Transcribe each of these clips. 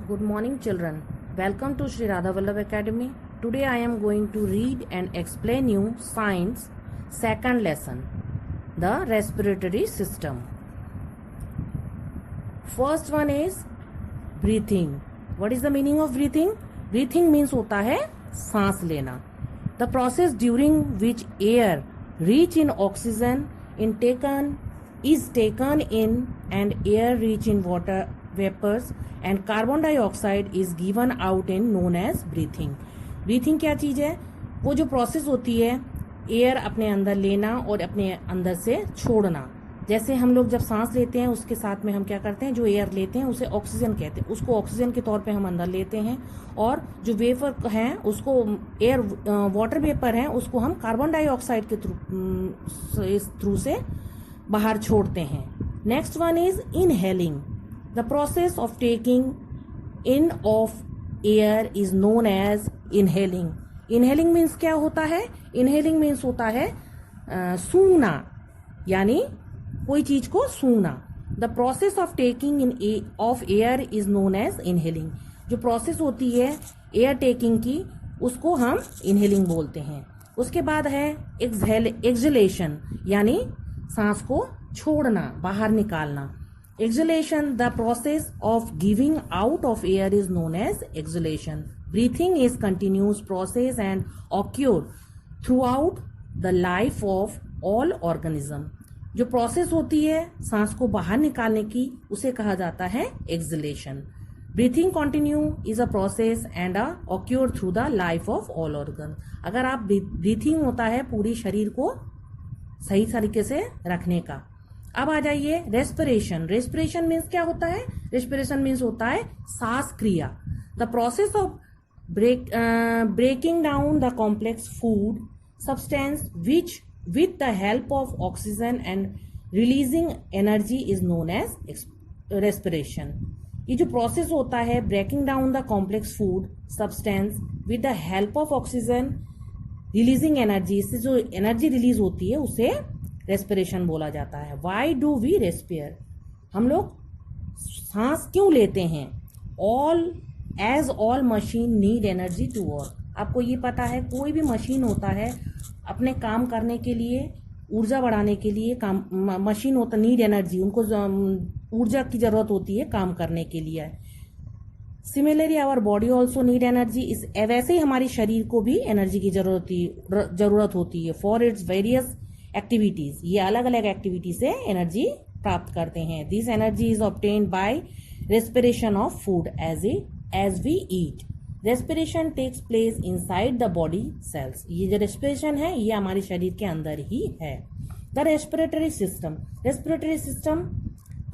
Good morning, children. Welcome to Sri Radha Vallabh Academy. Today I am going to read and explain you science second lesson, the respiratory system. First one is breathing. What is the meaning of breathing? Breathing means होता है सांस लेना. The process during which air rich in oxygen is taken in and air rich in water vapors and carbon dioxide is given out in known as breathing. Breathing क्या चीज है? वो जो process होती है एयर अपने अंदर लेना और अपने अंदर से छोड़ना. जैसे हम लोग जब सांस लेते हैं उसके साथ में हम क्या करते हैं, जो एयर लेते हैं उसे ऑक्सीजन कहते हैं, उसको ऑक्सीजन के तौर पे हम अंदर लेते हैं और जो वेपर हैं उसको एयर वाटर वेपर हैं उसको हम कार्बन डाइऑक्साइड के थ्रू से बाहर छोड़ते हैं. Next one is inhaling. The process of taking in of air is known as inhaling. Inhaling means क्या होता है? इनहेलिंग मीन्स होता है सूंघना, यानी कोई चीज को सूंघना. The process of taking in of air is known as inhaling. जो प्रोसेस होती है एयर टेकिंग की उसको हम इनहेलिंग बोलते हैं. उसके बाद है एक्सहेलेशन, यानी सांस को छोड़ना, बाहर निकालना. Exhalation, the process of giving out of air is known as exhalation. Breathing is continuous process and occur throughout the life of all organism. जो प्रोसेस होती है सांस को बाहर निकालने की उसे कहा जाता है exhalation. Breathing continue is a process and a occur through the life of all organ. अगर आप ब्रीथिंग होता है पूरी शरीर को सही तरीके से रखने का. अब आ जाइए रेस्पिरेशन. रेस्पिरेशन मीन्स क्या होता है? रेस्पिरेशन मीन्स होता है सांस क्रिया. The process of breaking down the complex food substance which with the help of oxygen and releasing energy is known as respiration. ये जो प्रोसेस होता है breaking down the complex food substance with the help of oxygen releasing energy, इससे जो energy release होती है उसे respiration बोला जाता है. Why do we respire? हम लोग सांस क्यों लेते हैं? All machine need energy to work. आपको ये पता है कोई भी मशीन होता है अपने काम करने के लिए, ऊर्जा बढ़ाने के लिए काम मशीन होता नीड एनर्जी, उनको ऊर्जा की जरूरत होती है काम करने के लिए. Similarly our body also need energy. इस वैसे ही हमारी शरीर को भी एनर्जी की जरूरत होती है फॉर इट्स वेरियस एक्टिविटीज. ये अलग अलग एक्टिविटी से एनर्जी प्राप्त करते हैं. This energy is obtained by respiration of food as we eat. Respiration takes place inside the body cells. ये जो रेस्पिरेशन है ये हमारे शरीर के अंदर ही है. The respiratory system. Respiratory system,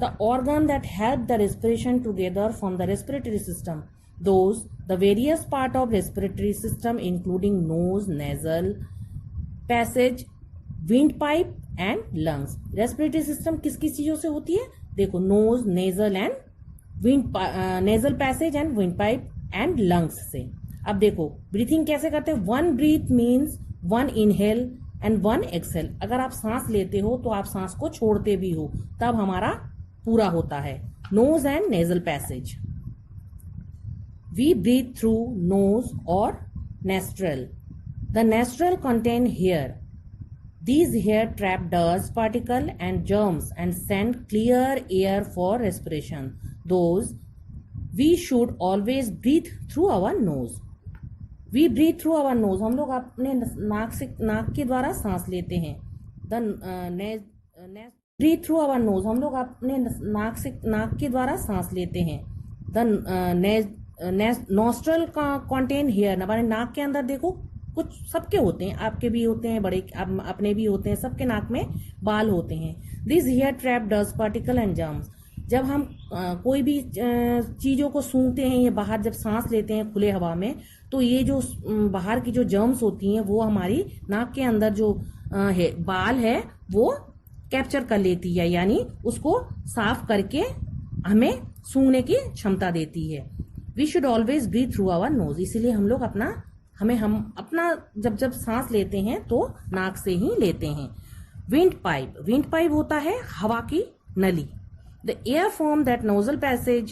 the organ that help the respiration together from the respiratory system. Those the various part of respiratory system including nose, nasal passage, wind pipe and lungs. Respiratory system किस किस चीजों से होती है? देखो, nose, nasal and nasal passage and wind pipe and lungs से. अब देखो ब्रीथिंग कैसे करते हैं. One breath means one inhale and one exhale. अगर आप सांस लेते हो तो आप सांस को छोड़ते भी हो, तब हमारा पूरा होता है. Nose and nasal passage. We breathe through nose और nostril. The nostril contain hair. These hair trap dust particle and germs and send clear air for respiration. Those we should always breathe through our nose. We breathe through our nose. हम लोग अपने नाक के द्वारा सांस लेते हैं. breathe through our nose. हम लोग अपने नाक के द्वारा सांस लेते हैं. The nostril contain hair. हमारे नाक के अंदर देखो कुछ सबके होते हैं, आपके भी होते हैं, बड़े अपने भी होते हैं, सबके नाक में बाल होते हैं. This hair trap dust particle and germs. जब हम कोई भी चीजों को सूंघते हैं या बाहर जब सांस लेते हैं खुले हवा में, तो ये जो बाहर की जो जर्म्स होती हैं वो हमारी नाक के अंदर जो बाल है वो कैप्चर कर लेती है, यानी उसको साफ करके हमें सूंघने की क्षमता देती है. We should always breathe through our nose. इसीलिए हम लोग अपना जब सांस लेते हैं तो नाक से ही लेते हैं. विंड पाइप होता है हवा की नली. The air from that nasal passage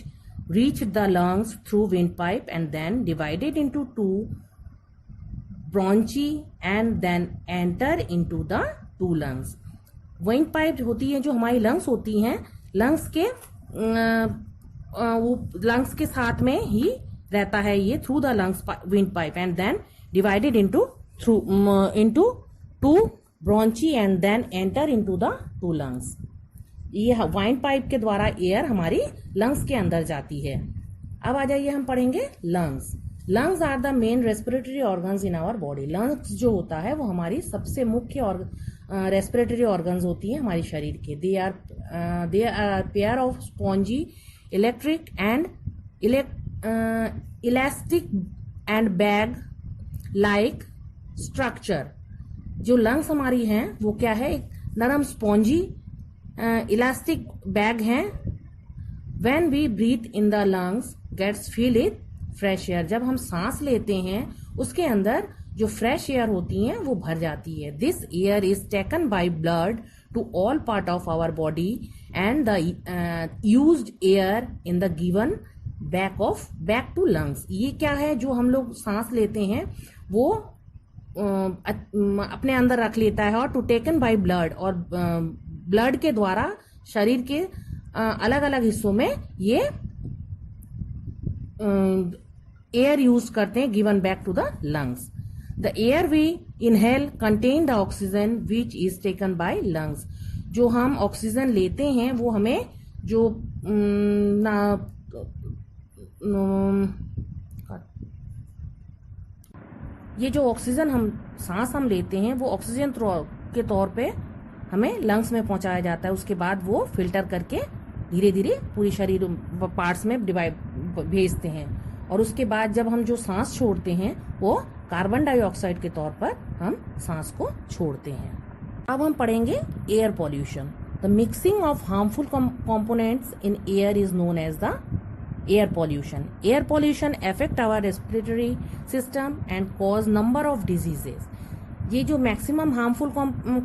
reach the lungs through windpipe and then divided into two bronchi and then enter into the two lungs. windpipe होती है जो हमारी lungs होती हैं, lungs के वो lungs के साथ में ही रहता है ये through the lungs windpipe and then divided into two bronchi and then enter into the two lungs. ये वाइंड पाइप के द्वारा एयर हमारी लंग्स के अंदर जाती है. अब आ जाइए हम पढ़ेंगे lungs. Lungs are the main respiratory organs in our body. Lungs जो होता है वो हमारी सबसे मुख्य रेस्पिरेटरी ऑर्गन्स होती हैं हमारी शरीर के. They are pair of spongy electric and elastic and bag like structure. जो लंग्स हमारी हैं वो क्या है, एक नरम स्पॉन्जी इलास्टिक बैग हैं. When we breathe in the lungs gets feel it fresh air. जब हम सांस लेते हैं उसके अंदर जो फ्रेश एयर होती हैं वो भर जाती है. This air is taken by blood to all part of our body and the used air in the given back to lungs. ये क्या है, जो हम लोग सांस लेते हैं वो अपने अंदर रख लेता है और टू टेकन बाय ब्लड, और ब्लड के द्वारा शरीर के अलग अलग हिस्सों में ये एयर यूज करते हैं given back to the lungs. The air we inhale contain the oxygen which is taken by lungs. जो हम ऑक्सीजन लेते हैं वो हमें जो ये जो ऑक्सीजन सांस हम लेते हैं वो ऑक्सीजन के तौर पे हमें लंग्स में पहुंचाया जाता है. उसके बाद वो फिल्टर करके धीरे धीरे पूरी शरीर पार्ट्स में भेजते हैं, और उसके बाद जब हम जो सांस छोड़ते हैं वो कार्बन डाइऑक्साइड के तौर पर हम सांस को छोड़ते हैं. अब हम पढ़ेंगे air pollution. The mixing of harmful components in air is known as the air pollution. Air pollution affect our respiratory system and cause number of diseases. ये जो मैक्सिमम हार्मफुल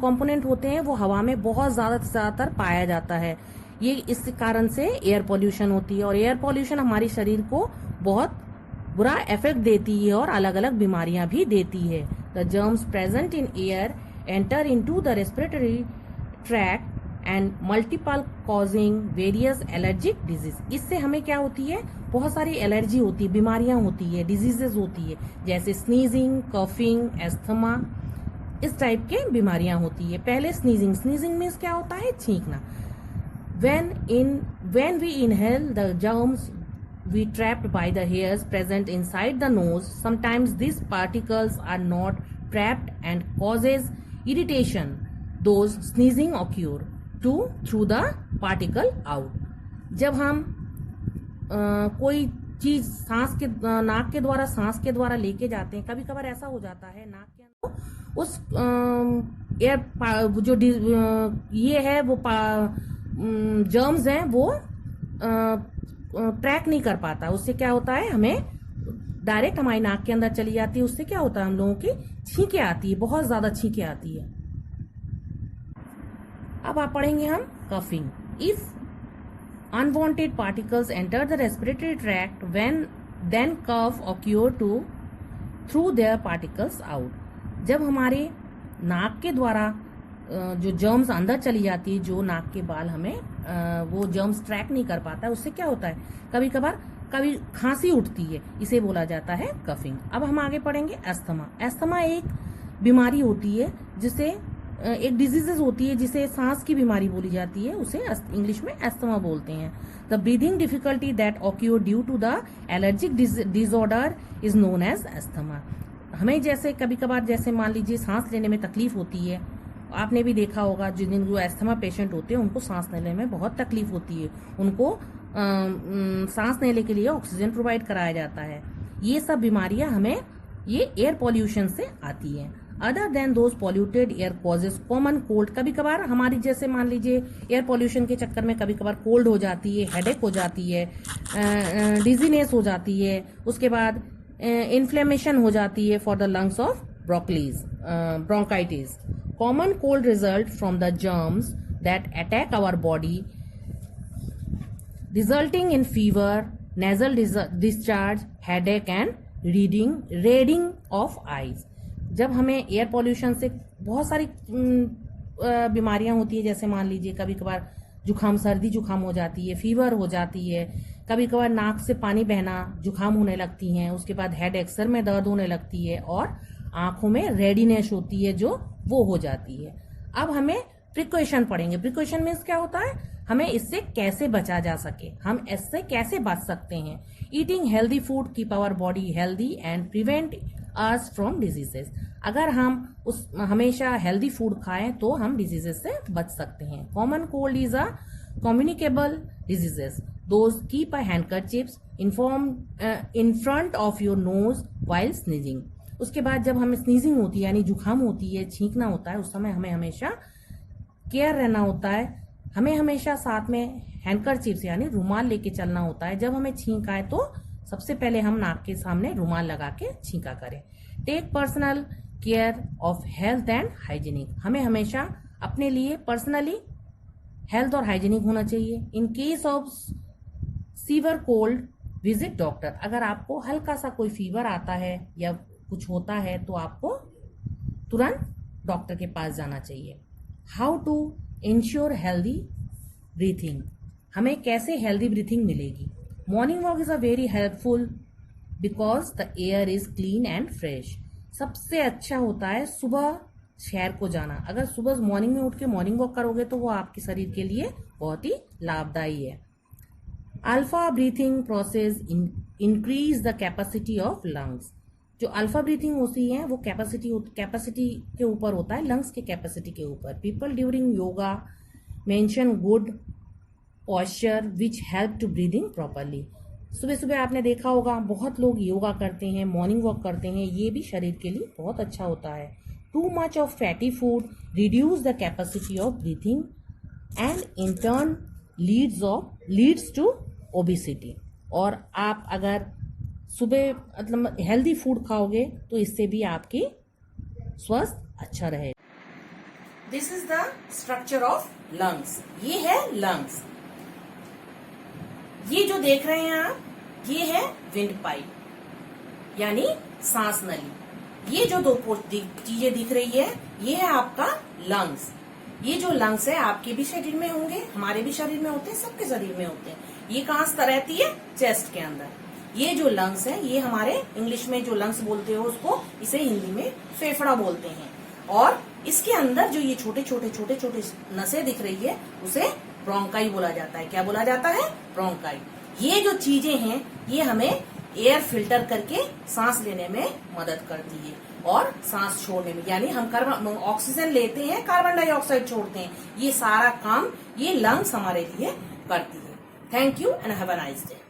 कंपोनेंट होते हैं वो हवा में बहुत ज्यादातर पाया जाता है. ये इस कारण से एयर पॉल्यूशन होती है, और एयर पॉल्यूशन हमारी शरीर को बहुत बुरा इफेक्ट देती है और अलग अलग बीमारियां भी देती है. The germs present in air enter into the respiratory tract and multiple causing various allergic disease. इससे हमें क्या होती है, बहुत सारी एलर्जी होती है, बीमारियां होती है, डिजीजेस होती है, जैसे स्नीजिंग, कफिंग, एस्थमा, इस टाइप के बीमारियां होती है. पहले स्नीजिंग मीन्स क्या होता है, छींकना. when we inhale the germs we trapped by the hairs present inside the nose, sometimes these particles are not trapped and causes irritation. Those sneezing occur through the particle out. जब हम कोई चीज नाक के द्वारा लेके जाते हैं, कभी कभार ऐसा हो जाता है नाक के अंदर उस एयर जो ये है वो जर्म्स हैं वो ट्रैक नहीं कर पाता. उससे क्या होता है, हमें डायरेक्ट हमारी नाक के अंदर चली जाती है. उससे क्या होता है, हम लोगों की छींकें आती है, बहुत ज्यादा छींकें आती है. अब आप पढ़ेंगे हम coughing. If unwanted particles enter the respiratory tract then cough occur through their particles out. जब हमारे नाक के द्वारा जो जर्म्स अंदर चली जाती है, जो नाक के बाल हमें वो जर्म्स ट्रैक नहीं कर पाता है, उससे क्या होता है, कभी खांसी उठती है, इसे बोला जाता है कफिंग. अब हम आगे पढ़ेंगे अस्थमा. अस्थमा एक बीमारी होती है जिसे एक डिजीजेस होती है जिसे सांस की बीमारी बोली जाती है, उसे इंग्लिश में अस्थमा बोलते हैं. The breathing difficulty that occur due to the allergic disorder is known as asthma. हमें जैसे कभी कभार जैसे मान लीजिए सांस लेने में तकलीफ होती है, आपने भी देखा होगा जिन जो अस्थमा पेशेंट होते हैं उनको सांस लेने में बहुत तकलीफ होती है, उनको सांस लेने के लिए ऑक्सीजन प्रोवाइड कराया जाता है. ये सब बीमारियां हमें ये एयर पॉल्यूशन से आती है. Other than those polluted air causes common cold. कभी कभार हमारी जैसे मान लीजिए एयर पॉल्यूशन के चक्कर में कभी कभार कोल्ड हो जाती है, हेडेक हो जाती है, डिजीनेस हो जाती है, उसके बाद इन्फ्लेमेशन हो जाती है for the lungs of bronchitis. Common cold result from the germs that attack our body resulting in fever, nasal discharge, headache and reding of eyes। जब हमें एयर पॉल्यूशन से बहुत सारी बीमारियां होती है, जैसे मान लीजिए कभी कभार जुकाम, सर्दी जुकाम हो जाती है, फीवर हो जाती है, कभी कभार नाक से पानी बहना, जुकाम होने लगती हैं, उसके बाद हेडेक, सर में दर्द होने लगती है और आंखों में रेडिनेस होती है जो वो हो जाती है। अब हमें प्रिकॉशन पढ़ेंगे। प्रिकॉशन मीन्स क्या होता है, हमें इससे कैसे बचा जा सके, हम इससे कैसे बच सकते हैं। Eating healthy food keep our body healthy and prevent us from diseases. अगर हम हमेशा हेल्दी फूड खाएं तो हम डिजीजेस से बच सकते हैं। Common cold is a communicable diseases, those keep a handkerchiefs in front of your nose while sneezing. उसके बाद जब हमें स्नीजिंग होती है यानी जुकाम होती है, छींकना होता है, उस समय हमें हमेशा केयर रहना होता है। हमें हमेशा साथ में हैंडकरचिप्स यानी रुमाल लेके चलना होता है। जब हमें छींक आए तो सबसे पहले हम नाक के सामने रुमाल लगा के छींका करें। Take personal care of health and hygienic, हमें हमेशा अपने लिए पर्सनली हेल्थ और हाइजीनिक होना चाहिए। In case of sewer cold visit doctor, अगर आपको हल्का सा कोई फीवर आता है या कुछ होता है तो आपको तुरंत डॉक्टर के पास जाना चाहिए। How to ensure healthy breathing, हमें कैसे हेल्दी ब्रीथिंग मिलेगी। Morning walk is a very helpful because the air is clean and fresh. सबसे अच्छा होता है सुबह शहर को जाना। अगर सुबह मॉर्निंग में उठ के मॉर्निंग वॉक करोगे तो वो आपके शरीर के लिए बहुत ही लाभदायी है। Alpha breathing process increase the capacity of lungs, जो अल्फा ब्रीथिंग होती है वो कैपेसिटी के ऊपर होता है, लंग्स के कैपेसिटी के ऊपर। People during yoga mention good posture which help to breathing properly. सुबह सुबह आपने देखा होगा बहुत लोग योगा करते हैं, मॉर्निंग वॉक करते हैं, ये भी शरीर के लिए बहुत अच्छा होता है। Too much of fatty food reduce the capacity of breathing and in turn leads to obesity. और आप अगर सुबह मतलब हेल्दी फूड खाओगे तो इससे भी आपकी स्वास्थ्य अच्छा रहेगा। This is the structure of lungs, ये है लंग्स। ये जो देख रहे हैं आप, ये है विंड पाइप यानी सांस नली। ये जो दो चीजें दिख रही है ये है आपका लंग्स। ये जो लंग्स है आपके भी शरीर में होंगे, हमारे भी शरीर में होते हैं, सबके शरीर में होते हैं। ये कहाँ रहती है, चेस्ट के अंदर। ये जो लंग्स है ये हमारे इंग्लिश में जो लंग्स बोलते हो उसको, इसे हिंदी में फेफड़ा बोलते हैं। और इसके अंदर जो ये छोटे छोटे नसें दिख रही है उसे ब्रोंकाई बोला जाता है। क्या बोला जाता है, ब्रोंकाई। ये जो चीजें हैं ये हमें एयर फिल्टर करके सांस लेने में मदद करती है और सांस छोड़ने में, यानी हम ऑक्सीजन लेते हैं, कार्बन डाइऑक्साइड छोड़ते हैं। ये सारा काम ये लंग्स हमारे लिए करती है। Thank you and have a nice day.